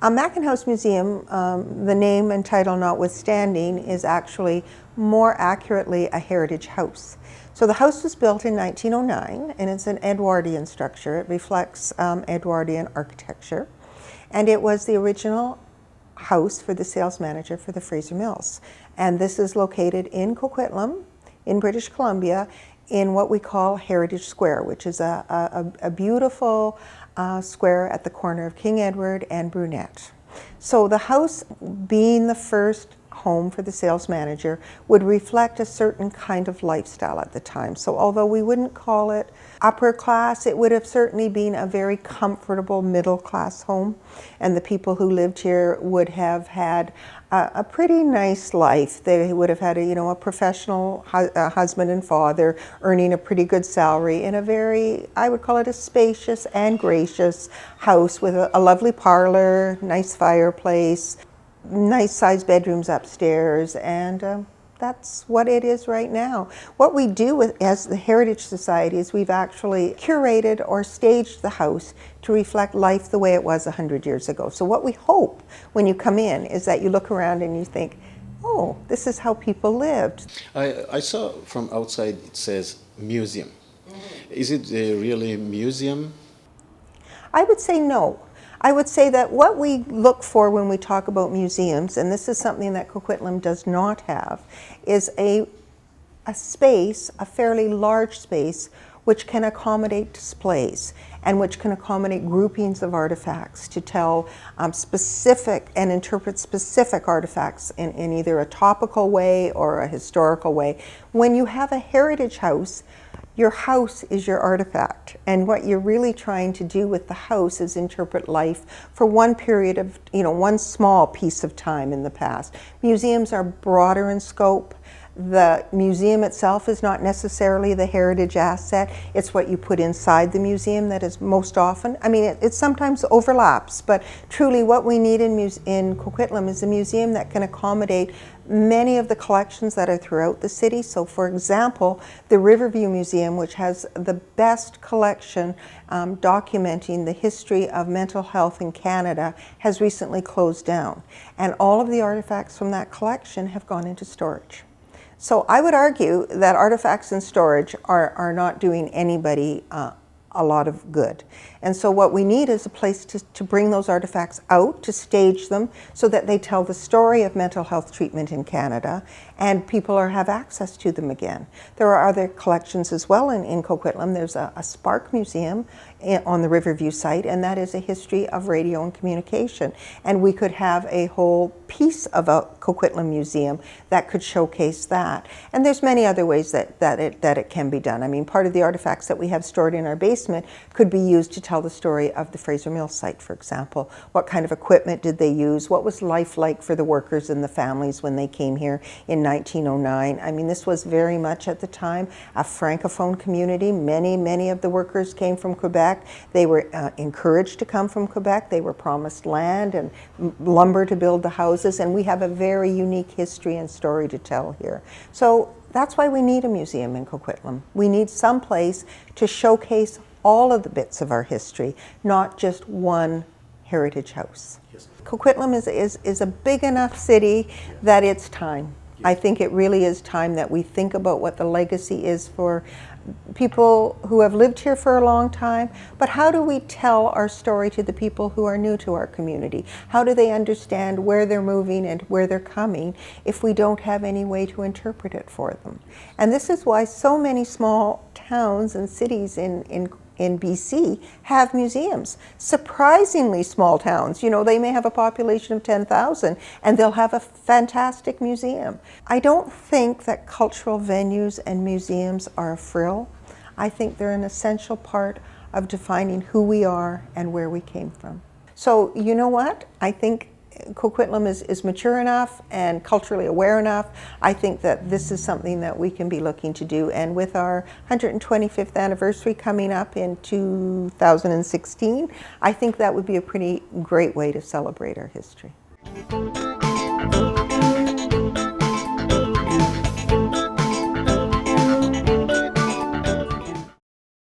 Mackin House Museum, the name and title notwithstanding, is actually more accurately a heritage house. So the house was built in 1909, and it's an Edwardian structure. It reflects Edwardian architecture, and it was the original house for the sales manager for the Fraser Mills. And this is located in Coquitlam, in British Columbia, in what we call Heritage Square, which is a beautiful square at the corner of King Edward and Brunette. So the house, being the first home for the sales manager, would reflect a certain kind of lifestyle at the time. So although we wouldn't call it upper class, it would have certainly been a very comfortable middle class home, and the people who lived here would have had a pretty nice life. They would have had a professional husband and father earning a pretty good salary in a very, I would call it a spacious and gracious house with a lovely parlor, nice fireplace, nice sized bedrooms upstairs, and that's what it is right now. What we do as the Heritage Society is we've actually curated or staged the house to reflect life the way it was 100 years ago. So what we hope when you come in is that you look around and you think, oh, this is how people lived. I saw from outside it says museum. Is it really a museum? I would say no. I would say that what we look for when we talk about museums, and this is something that Coquitlam does not have, is a space, a fairly large space, which can accommodate displays and which can accommodate groupings of artifacts to tell specific and interpret specific artifacts in either a topical way or a historical way. When you have a heritage house, your house is your artifact, and what you're really trying to do with the house is interpret life for one period of, one small piece of time in the past. Museums are broader in scope. The museum itself is not necessarily the heritage asset. It's what you put inside the museum that is most often. I mean, it sometimes overlaps, but truly what we need in Coquitlam is a museum that can accommodate many of the collections that are throughout the city. So for example, the Riverview Museum, which has the best collection documenting the history of mental health in Canada, has recently closed down. And all of the artifacts from that collection have gone into storage. So I would argue that artifacts in storage are not doing anybody a lot of good. And so what we need is a place to bring those artifacts out, to stage them so that they tell the story of mental health treatment in Canada and people have access to them again. There are other collections as well in Coquitlam. There's a Spark Museum on the Riverview site, and that is a history of radio and communication. And we could have a whole piece of a Coquitlam museum that could showcase that. And there's many other ways that it can be done. I mean, part of the artifacts that we have stored in our basement could be used to tell the story of the Fraser Mills site, for example. What kind of equipment did they use? What was life like for the workers and the families when they came here in 1909? I mean, this was very much at the time a francophone community. Many of the workers came from Quebec. They were encouraged to come from Quebec. They were promised land and lumber to build the houses, and we have a very unique history and story to tell here. So that's why we need a museum in Coquitlam. We need some place to showcase all of the bits of our history, not just one heritage house. Yes. Coquitlam is a big enough city that it's time. Yes. I think it really is time that we think about what the legacy is for people who have lived here for a long time, but how do we tell our story to the people who are new to our community? How do they understand where they're moving and where they're coming if we don't have any way to interpret it for them? And this is why so many small towns and cities in BC have museums. Surprisingly small towns, they may have a population of 10,000 and they'll have a fantastic museum. I don't think that cultural venues and museums are a frill. I think they're an essential part of defining who we are and where we came from. So you know what? I think Coquitlam is mature enough and culturally aware enough. I think that this is something that we can be looking to do. And with our 125th anniversary coming up in 2016, I think that would be a pretty great way to celebrate our history.